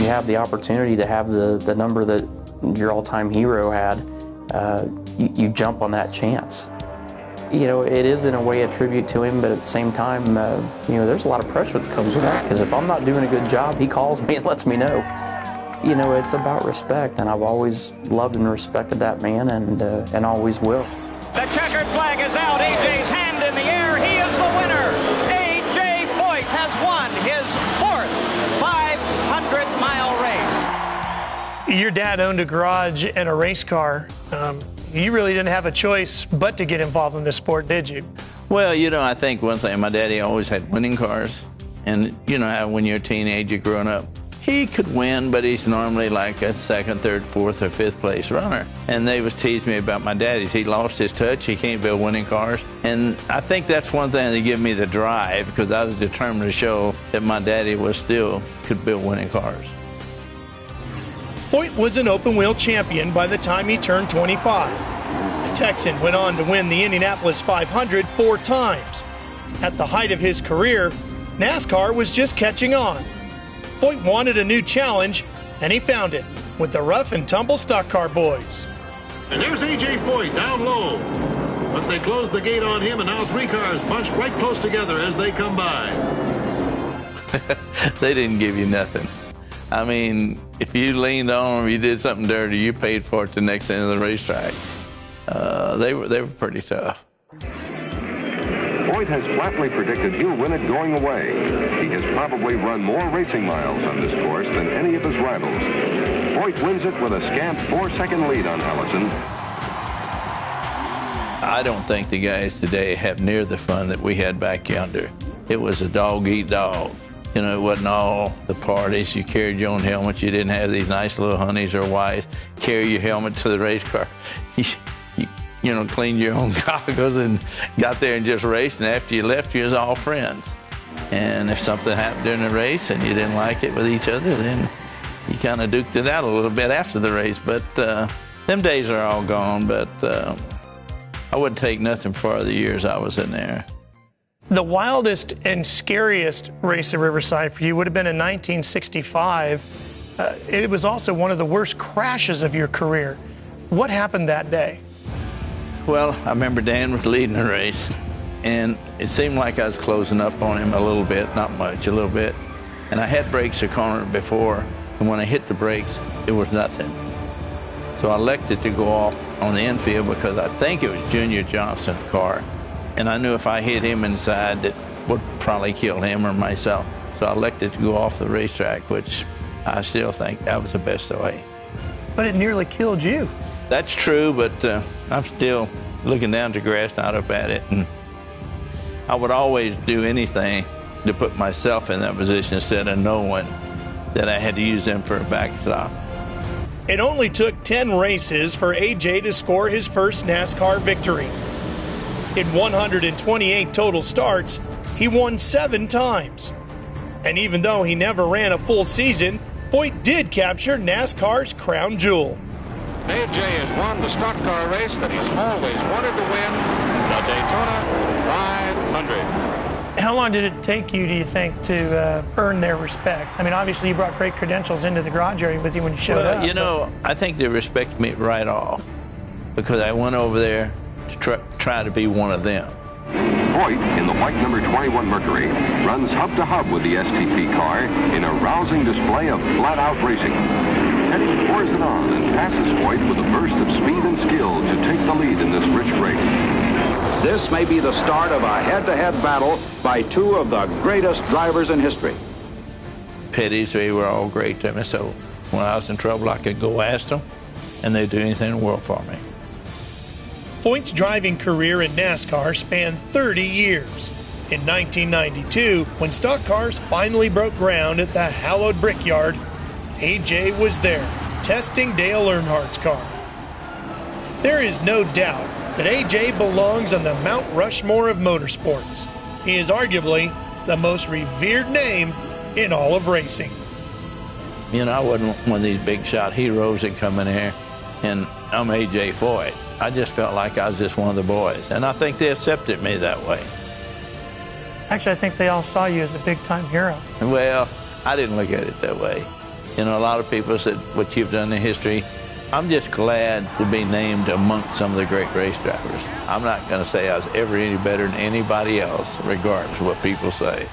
you have the opportunity to have the number that your all-time hero had, you jump on that chance. You know, it is in a way a tribute to him, but at the same time, you know, there's a lot of pressure that comes with that, because if I'm not doing a good job, he calls me and lets me know. You know, it's about respect, and I've always loved and respected that man, and always will. The checkered flag is out. AJ's hand in the air. He is the winner. AJ Foyt has won his fourth 500-mile race. Your dad owned a garage and a race car. You really didn't have a choice but to get involved in this sport, did you? Well, you know, I think one thing, my daddy always had winning cars. And you know how when you're a teenager growing up, he could win, but he's normally like a second, third, fourth, or fifth place runner. And they was teasing me about my daddy's. He lost his touch. He can't build winning cars. And I think that's one thing that gave me the drive, because I was determined to show that my daddy was still could build winning cars. Foyt was an open-wheel champion by the time he turned 25. The Texan went on to win the Indianapolis 500 4 times. At the height of his career, NASCAR was just catching on. Foyt wanted a new challenge, and he found it with the rough and tumble stock car boys. And there's A.J. Foyt down low. But they closed the gate on him, and now three cars bunched right close together as they come by. They didn't give you nothing. I mean, if you leaned on them, you did something dirty, you paid for it the next end of the racetrack. They were pretty tough. Foyt has flatly predicted he'll win it going away. He has probably run more racing miles on this course than any of his rivals. Foyt wins it with a scant 4-second lead on Allison. I don't think the guys today have near the fun that we had back yonder. It was a dog-eat-dog. You know, it wasn't all the parties. You carried your own helmet. You didn't have these nice little honeys or wives carry your helmet to the race car. You know, cleaned your own goggles and got there and just raced. And after you left, you was all friends. And if something happened during the race and you didn't like it with each other, then you kind of duked it out a little bit after the race. But them days are all gone. But I wouldn't take nothing for the years I was in there. The wildest and scariest race at Riverside for you would have been in 1965. It was also one of the worst crashes of your career. What happened that day? Well, I remember Dan was leading the race, and it seemed like I was closing up on him a little bit, not much, a little bit. And I had brakes a corner before, and when I hit the brakes, it was nothing. So I elected to go off on the infield because I think it was Junior Johnson's car. And I knew if I hit him inside, that would probably kill him or myself. So I elected to go off the racetrack, which I still think that was the best way. But it nearly killed you. That's true, but I'm still looking down the grass, not up at it. And I would always do anything to put myself in that position instead of knowing that I had to use them for a backstop. It only took 10 races for AJ to score his first NASCAR victory. In 128 total starts, he won 7 times. And even though he never ran a full season, Foyt did capture NASCAR's crown jewel. AJ has won the stock car race that he's always wanted to win, the Daytona 500. How long did it take you, do you think, to earn their respect? I mean, obviously you brought great credentials into the garage area with you when you showed up. You know, I think they respect me right off because I went over there to try to be one of them. Foyt, in the white number 21 Mercury, runs hub-to-hub with the STP car in a rousing display of flat-out racing. Petty pours it on and passes Foyt with a burst of speed and skill to take the lead in this rich race. This may be the start of a head-to-head battle by two of the greatest drivers in history. Petty's, they were all great to me, so when I was in trouble, I could go ask them, and they'd do anything in the world for me. Foyt's driving career in NASCAR spanned 30 years. In 1992, when stock cars finally broke ground at the hallowed Brickyard, AJ was there, testing Dale Earnhardt's car. There is no doubt that AJ belongs on the Mount Rushmore of motorsports. He is arguably the most revered name in all of racing. You know, I wasn't one of these big shot heroes that come in here, and I'm AJ Foyt. I just felt like I was just one of the boys, and I think they accepted me that way. Actually, I think they all saw you as a big-time hero. Well, I didn't look at it that way. You know, a lot of people said what you've done in history. I'm just glad to be named amongst some of the great race drivers. I'm not going to say I was ever any better than anybody else, regardless of what people say.